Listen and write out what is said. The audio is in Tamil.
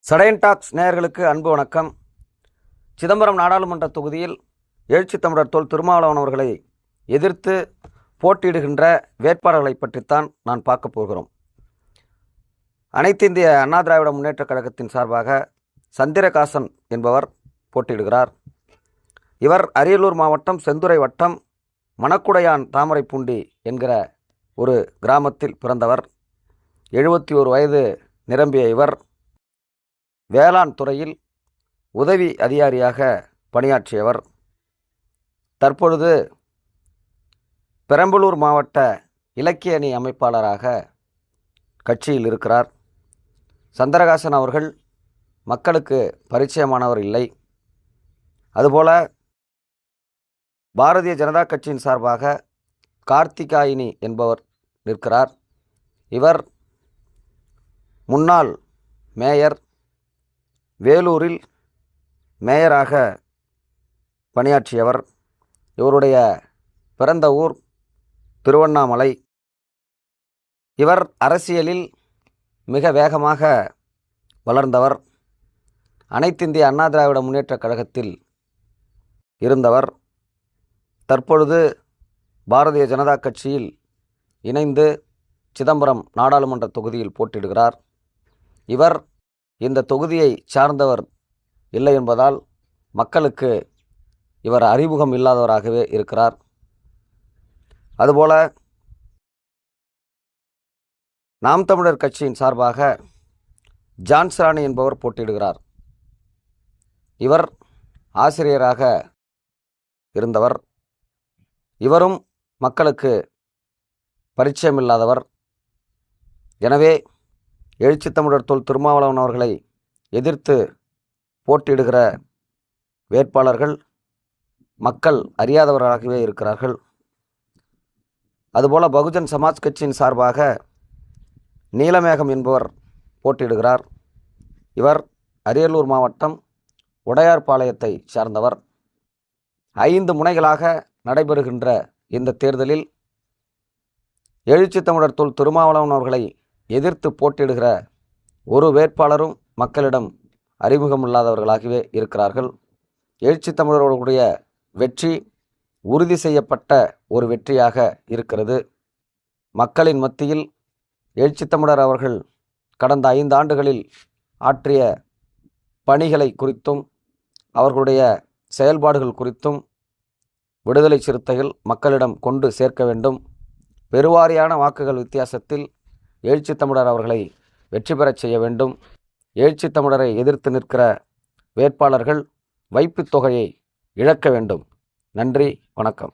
சடையன் டாக்ஸ் நேயர்களுக்கு அன்பு வணக்கம். சிதம்பரம் நாடாளுமன்ற தொகுதியில் எழுச்சி தமிழர் தொல் திருமாவளவன் அவர்களை எதிர்த்து போட்டியிடுகின்ற வேட்பாளர்களை பற்றித்தான் நான் பார்க்க போகிறோம். அனைத்து இந்திய அண்ணா திராவிட முன்னேற்றக் கழகத்தின் சார்பாக சந்திரகாசன் என்பவர் போட்டியிடுகிறார். இவர் அரியலூர் மாவட்டம் செந்துறை வட்டம் மணக்குடையான் தாமரைப்பூண்டி என்கிற ஒரு கிராமத்தில் பிறந்தவர். 71 வயது நிரம்பிய இவர் வேளாண் துறையில் உதவி அதிகாரியாக பணியாற்றியவர். தற்பொழுது பெரம்பலூர் மாவட்ட இலக்கிய அணி அமைப்பாளராக கட்சியில் இருக்கிறார். சந்திரகாசன் அவர்கள் மக்களுக்கு பரிச்சயமானவர் இல்லை. அதுபோல பாரதிய ஜனதா கட்சியின் சார்பாக கார்த்திகாயினி என்பவர் நிற்கிறார். இவர் முன்னாள் மேயர், வேலூரில் மேயராக பணியாற்றியவர். இவருடைய பிறந்த ஊர் திருவண்ணாமலை. இவர் அரசியலில் மிக வேகமாக வளர்ந்தவர். அனைத்திந்திய அண்ணா திராவிட முன்னேற்றக் கழகத்தில் இருந்தவர். தற்பொழுது பாரதிய ஜனதா கட்சியில் இணைந்து சிதம்பரம் நாடாளுமன்ற தொகுதியில் போட்டியிடுகிறார். இவர் இந்த தொகுதியை சார்ந்தவர் இல்லை என்பதால் மக்களுக்கு இவர் அறிமுகம் இல்லாதவராகவே இருக்கிறார். அதுபோல நாம் தமிழர் கட்சியின் சார்பாக ஜான்ஸ்ராணி என்பவர் போட்டியிடுகிறார். இவர் ஆசிரியராக இருந்தவர். இவரும் மக்களுக்கு பரிச்சயமில்லாதவர். எனவே எழுச்சி தமிழர் தொல் திருமாவளவன் அவர்களை எதிர்த்து போட்டியிடுகிற வேட்பாளர்கள் மக்கள் அறியாதவர்களாகவே இருக்கிறார்கள். அதுபோல பகுஜன் சமாஜ் கட்சியின் சார்பாக நீலமேகம் என்பவர் போட்டியிடுகிறார். இவர் அரியலூர் மாவட்டம் உடையார்பாளையத்தை சார்ந்தவர். 5 முனைகளாக நடைபெறுகின்ற இந்த தேர்தலில் எழுச்சி தமிழர் தொல் திருமாவளவன் அவர்களை எதிர்த்து போட்டியிடுகிற ஒரு வேட்பாளரும் மக்களிடம் அறிமுகமில்லாதவர்களாகவே இருக்கிறார்கள். எழுச்சி தமிழர்களுடைய வெற்றி உறுதி செய்யப்பட்ட ஒரு வெற்றியாக இருக்கிறது. மக்களின் மத்தியில் எழுச்சி தமிழர் அவர்கள் கடந்த 5 ஆண்டுகளில் ஆற்றிய பணிகளை குறித்தும் அவர்களுடைய செயல்பாடுகள் குறித்தும் விடுதலை சிறுத்தைகள் மக்களிடம் கொண்டு சேர்க்க வேண்டும். பெருவாரியான வாக்குகள் வித்தியாசத்தில் எழுச்சி தமிழர் அவர்களை வெற்றி பெறச் செய்ய வேண்டும். எழுச்சி தமிழரை எதிர்த்து நிற்கிற வேட்பாளர்கள் வைப்புத் தொகையை இழக்க வேண்டும். நன்றி, வணக்கம்.